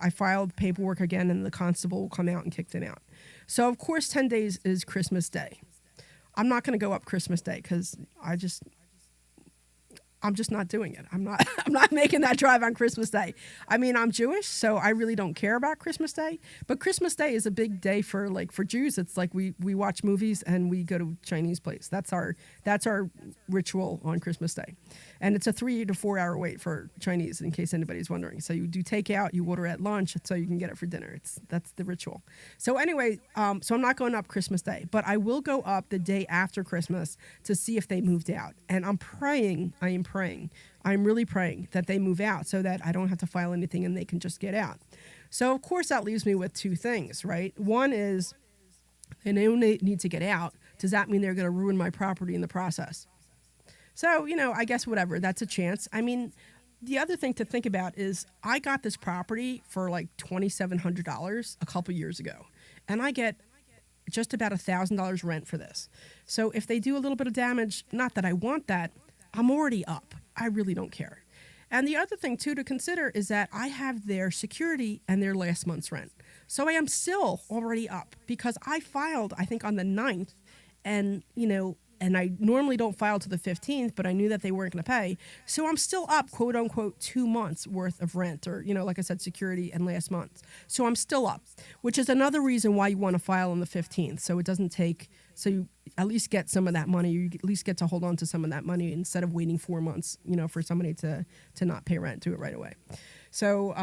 I filed paperwork again, and the constable will come out and kick them out. So, of course, 10 days is Christmas Day. I'm not going to go up Christmas Day, because I'm just not doing it. I'm not making that drive on Christmas Day. I mean, I'm Jewish, so I really don't care about Christmas Day. But Christmas Day is a big day for Jews. It's like we watch movies and we go to Chinese place. That's our ritual on Christmas Day. And it's a 3 to 4 hour wait for Chinese, in case anybody's wondering. So you do takeout, you order at lunch, so you can get it for dinner. That's the ritual. So anyway, so I'm not going up Christmas Day, but I will go up the day after Christmas to see if they moved out. And I'm really praying that they move out, so that I don't have to file anything and they can just get out. So of course that leaves me with two things, right? One is, they need to get out. Does that mean they're going to ruin my property in the process? So, I guess whatever, that's a chance. I mean, the other thing to think about is, I got this property for like $2,700 a couple years ago, and I get just about $1,000 rent for this. So if they do a little bit of damage, not that I want that, I'm already up. I really don't care. And the other thing, too, to consider is that I have their security and their last month's rent. So I am still already up because I filed, I think, on the 9th. And, and I normally don't file to the 15th, but I knew that they weren't going to pay. So I'm still up, quote unquote, 2 months worth of rent or, like I said, security and last month. So I'm still up, which is another reason why you want to file on the 15th. So it doesn't take, so you at least get some of that money. You at least get to hold on to some of that money instead of waiting 4 months, for somebody to not pay rent. Do it right away. So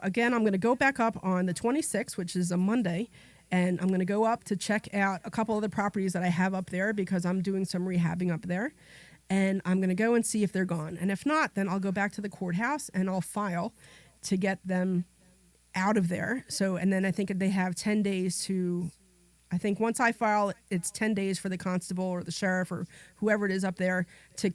again, I'm going to go back up on the 26th, which is a Monday. And I'm going to go up to check out a couple of the properties that I have up there because I'm doing some rehabbing up there. And I'm going to go and see if they're gone. And if not, then I'll go back to the courthouse and I'll file to get them out of there. So, and then I think they have 10 days to, I think once I file, it's 10 days for the constable or the sheriff or whoever it is up there to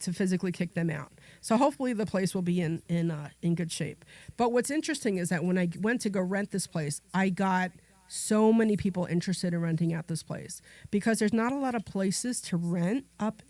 physically kick them out. So hopefully the place will be in good shape. But what's interesting is that when I went to go rent this place, I got so many people interested in renting out this place because there's not a lot of places to rent up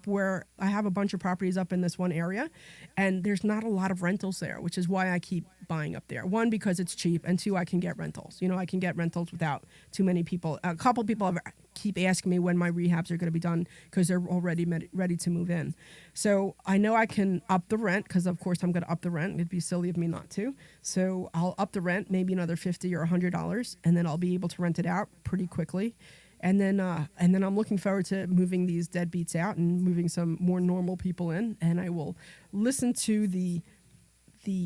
where I have a bunch of properties up in this one area, and there's not a lot of rentals there, which is why I keep buying up there. One, because it's cheap, and two, I can get rentals. I can get rentals without too many people. A couple people keep asking me when my rehabs are going to be done because they're already ready to move in. So I know I can up the rent because, of course, I'm going to up the rent. It'd be silly of me not to. So I'll up the rent, maybe another $50 or $100, and then I'll be able to rent it out pretty quickly. And then I'm looking forward to moving these deadbeats out and moving some more normal people in. And I will listen to the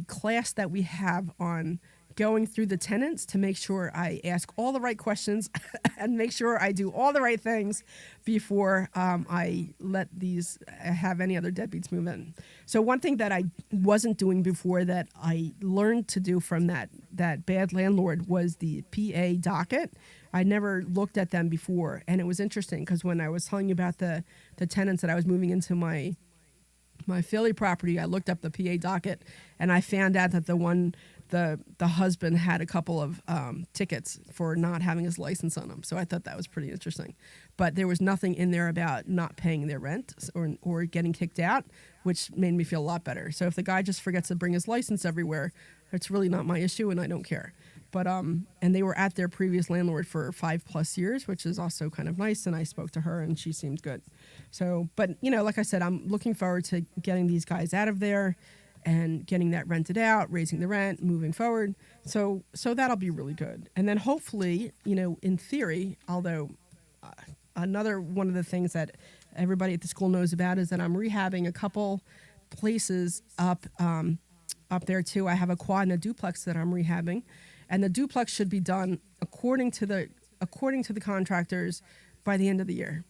class that we have on going through the tenants to make sure I ask all the right questions and make sure I do all the right things before I let have any other deadbeats move in. So one thing that I wasn't doing before that I learned to do from that bad landlord was the PA docket. I never looked at them before, and it was interesting because when I was telling you about the tenants that I was moving into my Philly property, I looked up the PA docket, and I found out that the husband had a couple of tickets for not having his license on him. So I thought that was pretty interesting. But there was nothing in there about not paying their rent or getting kicked out, which made me feel a lot better. So if the guy just forgets to bring his license everywhere, it's really not my issue, and I don't care. But and they were at their previous landlord for 5+ years, which is also kind of nice. And I spoke to her, and she seemed good. So, but like I said, I'm looking forward to getting these guys out of there and getting that rented out, raising the rent, moving forward. So that'll be really good. And then hopefully, in theory, although another one of the things that everybody at the school knows about is that I'm rehabbing a couple places up there too. I have a quad and a duplex that I'm rehabbing, and the duplex should be done according to the contractors by the end of the year.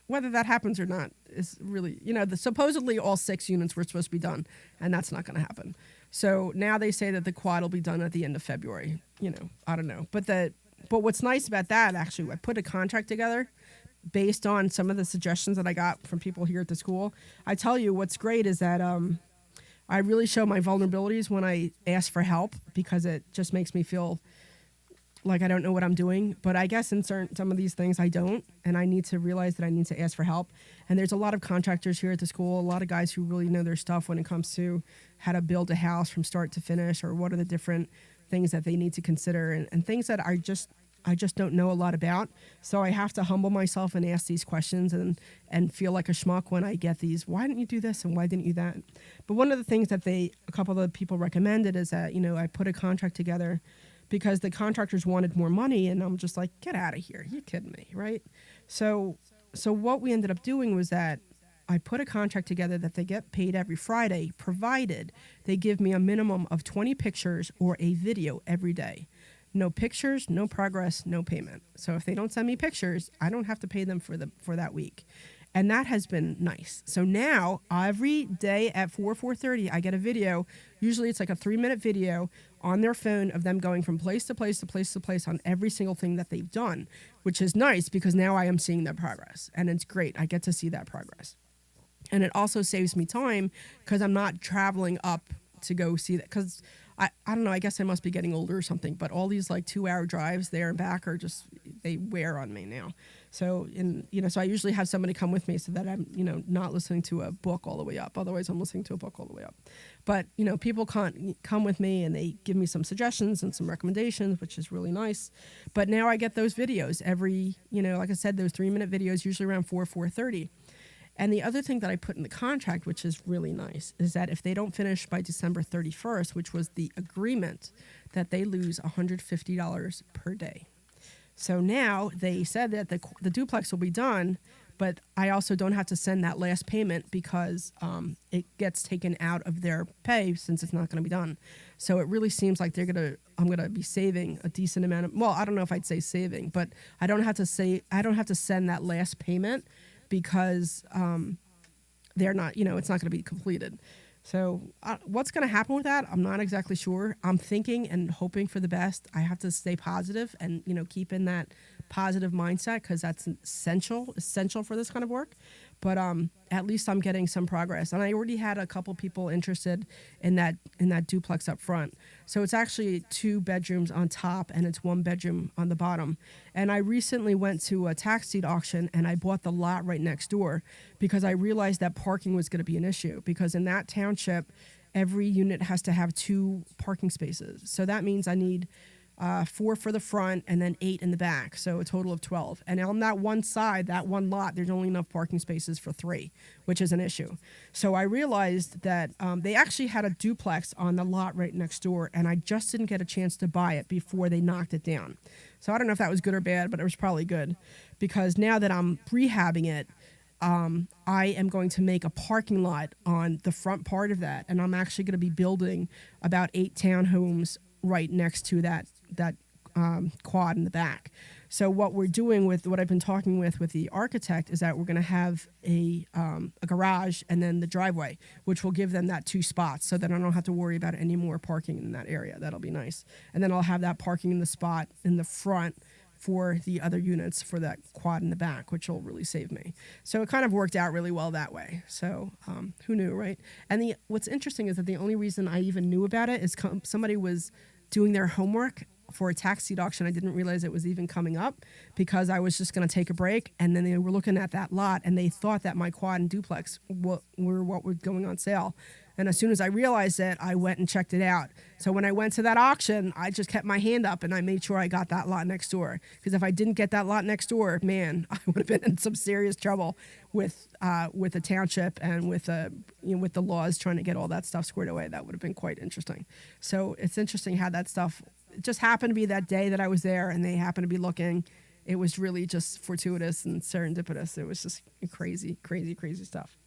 Whether that happens or not is really, supposedly all 6 units were supposed to be done, and that's not going to happen. So now they say that the quad will be done at the end of February. I don't know. But what's nice about that, actually, I put a contract together based on some of the suggestions that I got from people here at the school. I tell you, what's great is that I really show my vulnerabilities when I ask for help because it just makes me feel like I don't know what I'm doing. But I guess in some of these things I don't, and I need to realize that I need to ask for help. And there's a lot of contractors here at the school, a lot of guys who really know their stuff when it comes to how to build a house from start to finish, or what are the different things that they need to consider, and things that I just don't know a lot about. So I have to humble myself and ask these questions and feel like a schmuck when I get these, why didn't you do this and why didn't you that? But one of the things that a couple of the people recommended is that, I put a contract together because the contractors wanted more money, and I'm just like, get out of here. You kidding me, right? So what we ended up doing was that I put a contract together that they get paid every Friday, provided they give me a minimum of 20 pictures or a video every day. No pictures, no progress, no payment. So if they don't send me pictures, I don't have to pay them for that week. And that has been nice. So now every day at 4:30, I get a video. Usually it's like a 3-minute video on their phone of them going from place to place to place to place on every single thing that they've done, which is nice because now I am seeing their progress. And it's great. I get to see that progress. And it also saves me time because I'm not traveling up to go see that. Because I don't know, I guess I must be getting older or something, but all these like 2-hour drives there and back are just they wear on me now. So so I usually have somebody come with me so that I'm not listening to a book all the way up. Otherwise, I'm listening to a book all the way up. But people can't come with me, and they give me some suggestions and some recommendations, which is really nice. But now I get those videos every like I said, those 3-minute videos usually around 4:30. And the other thing that I put in the contract, which is really nice, is that if they don't finish by December 31st, which was the agreement, that they lose $150 per day. So now they said that the duplex will be done, but I also don't have to send that last payment because it gets taken out of their pay since it's not going to be done. So it really seems like I'm going to be saving a decent amount of, well, I don't know if I'd say saving, but I don't have to send that last payment because they're not, it's not going to be completed. So what's going to happen with that? I'm not exactly sure. I'm thinking and hoping for the best. I have to stay positive and, keep in that positive mindset because that's essential for this kind of work. But at least I'm getting some progress. And I already had a couple people interested in that duplex up front. So it's actually 2 bedrooms on top and it's 1 bedroom on the bottom. And I recently went to a tax deed auction and I bought the lot right next door because I realized that parking was going to be an issue because in that township, every unit has to have 2 parking spaces. So that means I need 4 for the front and then 8 in the back, so a total of 12. And on that one side, that one lot, there's only enough parking spaces for 3, which is an issue. So I realized that they actually had a duplex on the lot right next door, and I just didn't get a chance to buy it before they knocked it down. So I don't know if that was good or bad, but it was probably good because now that I'm rehabbing it, I am going to make a parking lot on the front part of that, and I'm actually going to be building about 8 townhomes right next to that quad in the back. So what we're doing with what I've been talking with the architect is that we're going to have a garage and then the driveway, which will give them that 2 spots so that I don't have to worry about any more parking in that area. That'll be nice. And then I'll have that parking in the spot in the front for the other units for that quad in the back, which will really save me. So it kind of worked out really well that way. So who knew, right? And what's interesting is that the only reason I even knew about it is somebody was doing their homework for a tax deed auction. I didn't realize it was even coming up because I was just going to take a break. And then they were looking at that lot and they thought that my quad and duplex were what were going on sale. And as soon as I realized it, I went and checked it out. So when I went to that auction, I just kept my hand up and I made sure I got that lot next door. Because if I didn't get that lot next door, man, I would have been in some serious trouble with the township and with the laws trying to get all that stuff squared away. That would have been quite interesting. So it's interesting how that stuff it just happened to be that day that I was there and they happened to be looking. It was really just fortuitous and serendipitous. It was just crazy, crazy, crazy stuff.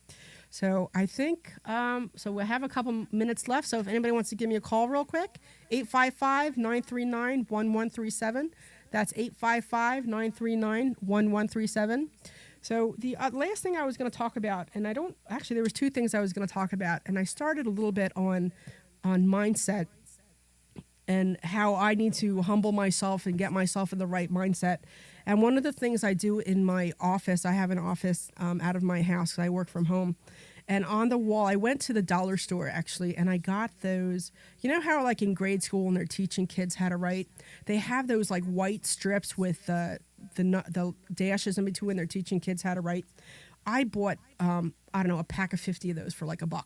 So I think, so we have a couple minutes left. So if anybody wants to give me a call real quick, 855-939-1137. That's 855-939-1137. So the last thing I was going to talk about, and there was 2 things I was going to talk about. And I started a little bit on mindset and how I need to humble myself and get myself in the right mindset. And one of the things I do in my office, I have an office out of my house because I work from home. And on the wall, I went to the dollar store actually, and I got those, you know how like in grade school when they're teaching kids how to write, they have those like white strips with the dashes in between, they're teaching kids how to write. I bought, a pack of 50 of those for like $1.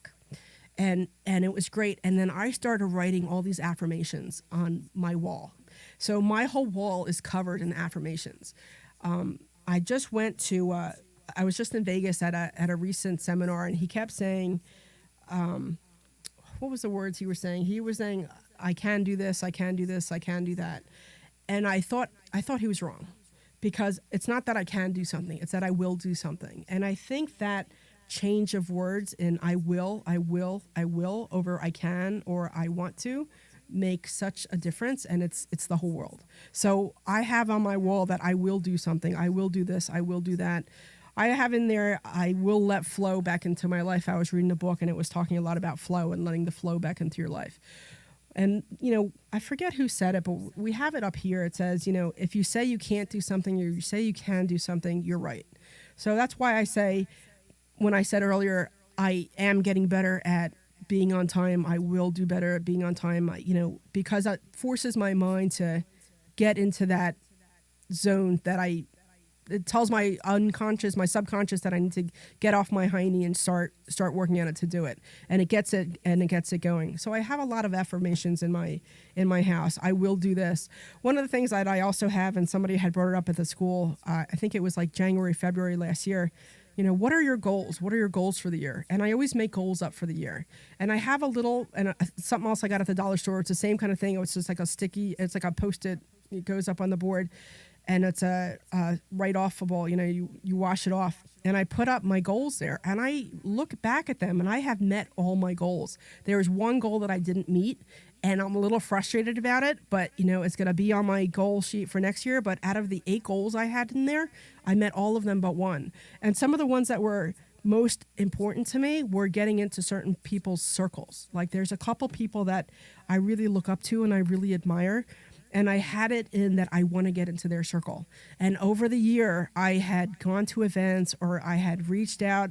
And it was great. And then I started writing all these affirmations on my wall. So my whole wall is covered in affirmations. I just went to, I was just in Vegas at a recent seminar, and he kept saying, what was the words he was saying? He was saying, I can do this, I can do this, I can do that. And I thought he was wrong because it's not that I can do something, it's that I will do something. And I think that change of words in I will over I can or I want to make such a difference, and it's the whole world. So I have on my wall that I will do something, I will do this, I will do that. I have in there, I will let flow back into my life. I was reading a book and it was talking a lot about flow and letting the flow back into your life. And, I forget who said it, but we have it up here. It says, if you say you can't do something or you say you can do something, you're right. So that's why I say, when I said earlier, I am getting better at being on time. I will do better at being on time, because it forces my mind to get into that zone that it tells my unconscious, my subconscious that I need to get off my hiney and start working on it to do it. And it gets it going. So I have a lot of affirmations in my house. I will do this. One of the things that I also have, and somebody had brought it up at the school, I think it was like January, February last year. What are your goals? What are your goals for the year? And I always make goals up for the year. And I have something else I got at the dollar store. It's the same kind of thing. It's just like it's like a Post-it. It goes up on the board. And it's a write-offable, you wash it off. And I put up my goals there. And I look back at them, and I have met all my goals. There was one goal that I didn't meet, and I'm a little frustrated about it. But, it's going to be on my goal sheet for next year. But out of the 8 goals I had in there, I met all of them but one. And some of the ones that were most important to me were getting into certain people's circles. Like there's a couple people that I really look up to and I really admire. And I had it in that I want to get into their circle. And over the year, I had gone to events or I had reached out,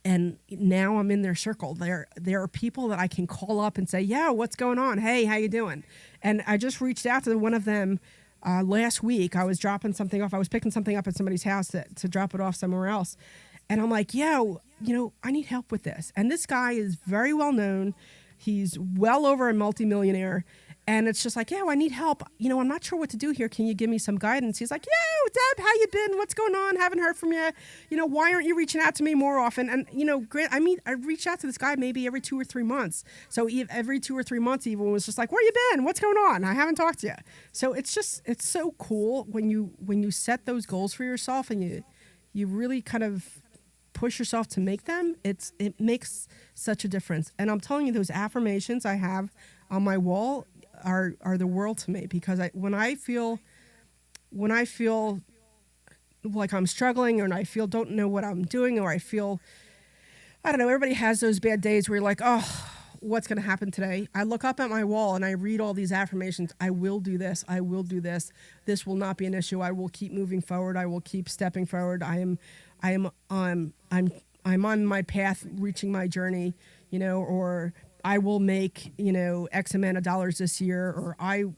and now I'm in their circle. There are people that I can call up and say, yeah, what's going on? Hey, how you doing? And I just reached out to one of them last week. I was dropping something off. I was picking something up at somebody's house to drop it off somewhere else. And I'm like, yeah, I need help with this. And this guy is very well known. He's well over a multimillionaire. And it's just like, yeah, I need help. I'm not sure what to do here. Can you give me some guidance? He's like, yo, Deb, how you been? What's going on? Haven't heard from you. Why aren't you reaching out to me more often? And, Grant, I reach out to this guy maybe every 2 or 3 months. So every 2 or 3 months, even was just like, where you been? What's going on? I haven't talked to you. So it's so cool when you set those goals for yourself and you really kind of push yourself to make them. It makes such a difference. And I'm telling you, those affirmations I have on my wall are the world to me, because when I feel like I'm struggling, or I don't know what I'm doing, or I feel, I don't know, everybody has those bad days where you're like, oh, what's going to happen today? I look up at my wall and I read all these affirmations. I will do this. I will do this. This will not be an issue. I will keep moving forward. I will keep stepping forward. I'm on my path, reaching my journey, or I will make, X amount of dollars this year, or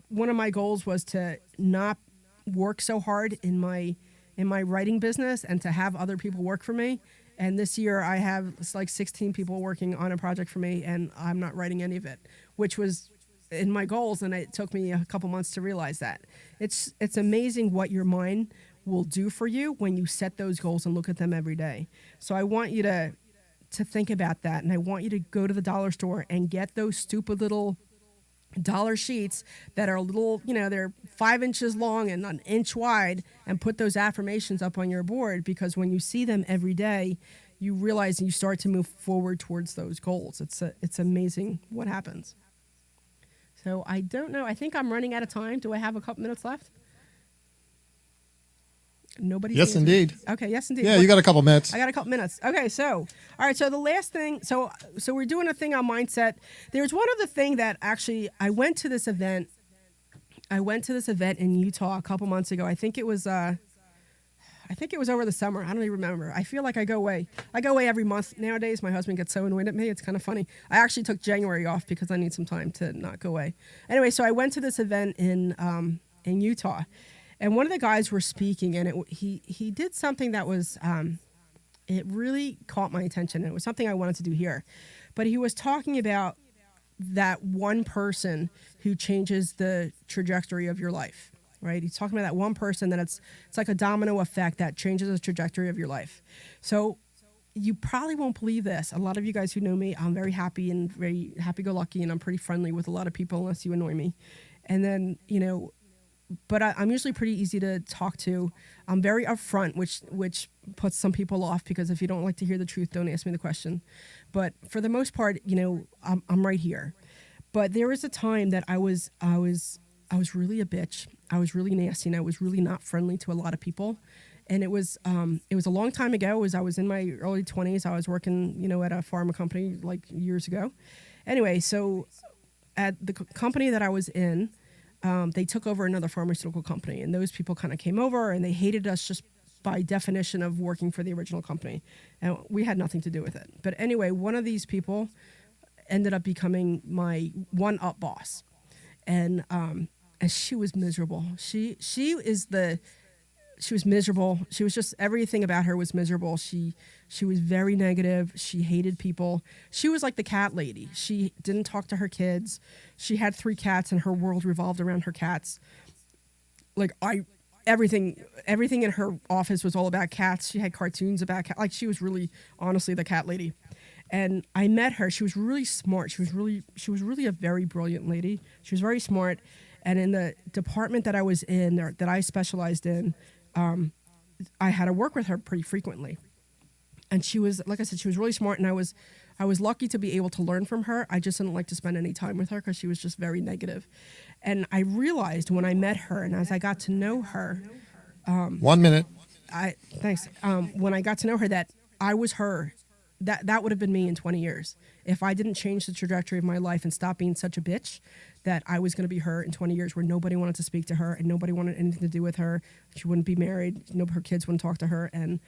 one of my goals was to not work so hard in my writing business and to have other people work for me. And this year I have like 16 people working on a project for me, and I'm not writing any of it, which was in my goals. And it took me a couple months to realize that. It's amazing what your mind will do for you when you set those goals and look at them every day. So I want you to think about that. And I want you to go to the dollar store and get those stupid little dollar sheets that are little, they're 5 inches long and an inch wide, and put those affirmations up on your board, because when you see them every day, you realize and you start to move forward towards those goals. It's amazing what happens. So I don't know. I think I'm running out of time. Do I have a couple minutes left? Nobody.
Yes, indeed.
Okay, yes, indeed.
Yeah, you got a couple minutes.
I got a couple minutes. Okay, so, all right, so the last thing, so we're doing a thing on mindset. There's one other thing that actually, I went to this event in Utah a couple months ago. I think it was over the summer. I don't even remember. I feel like I go away every month nowadays. My husband gets so annoyed at me. It's kind of funny. I actually took January off because I need some time to not go away. Anyway, so I went to this event in Utah. And one of the guys were speaking, and he did something that was, it really caught my attention. And it was something I wanted to do here. But he was talking about that one person who changes the trajectory of your life, right? He's talking about that one person that it's like a domino effect that changes the trajectory of your life. So you probably won't believe this. A lot of you guys who know me, I'm very happy and very happy-go-lucky, and I'm pretty friendly with a lot of people unless you annoy me. And then, but I'm usually pretty easy to talk to. I'm very upfront, which puts some people off, because if you don't like to hear the truth, don't ask me the question. But for the most part, I'm right here. But there was a time that I was really a bitch. I was really nasty, and I was really not friendly to a lot of people. And it was a long time ago. I was in my early 20s. I was working, at a pharma company like years ago. Anyway, so at the company that I was in, they took over another pharmaceutical company, and those people kind of came over, and they hated us just by definition of working for the original company. And we had nothing to do with it. But anyway, one of these people ended up becoming my one-up boss. And and she was miserable. She was miserable. She was just, everything about her was miserable. She was very negative. She hated people. She was like the cat lady. She didn't talk to her kids. She had 3 cats, and her world revolved around her cats. Like everything in her office was all about cats. She had cartoons about cats. Like, she was really, honestly, the cat lady. And I met her. She was really smart. She was really a very brilliant lady. She was very smart. And in the department that I was in, or that I specialized in, I had to work with her pretty frequently. And she was, like I said, she was really smart, and I was lucky to be able to learn from her. I just didn't like to spend any time with her because she was just very negative. And I realized when I met her, and as I got to know her,
1 minute.
When I got to know her, that I was her. That would have been me in 20 years. If I didn't change the trajectory of my life and stop being such a bitch, that I was going to be her in 20 years, where nobody wanted to speak to her and nobody wanted anything to do with her. She wouldn't be married. Her kids wouldn't talk to her, and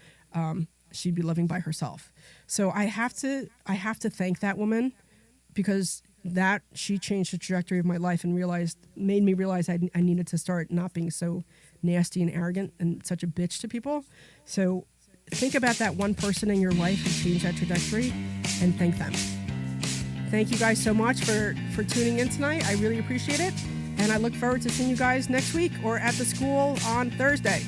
she'd be living by herself. So I have to thank that woman, because she changed the trajectory of my life and made me realize I needed to start not being so nasty and arrogant and such a bitch to people. So think about that one person in your life who changed that trajectory, and thank them. Thank you guys so much for tuning in tonight. I really appreciate it. And I look forward to seeing you guys next week or at the school on Thursday.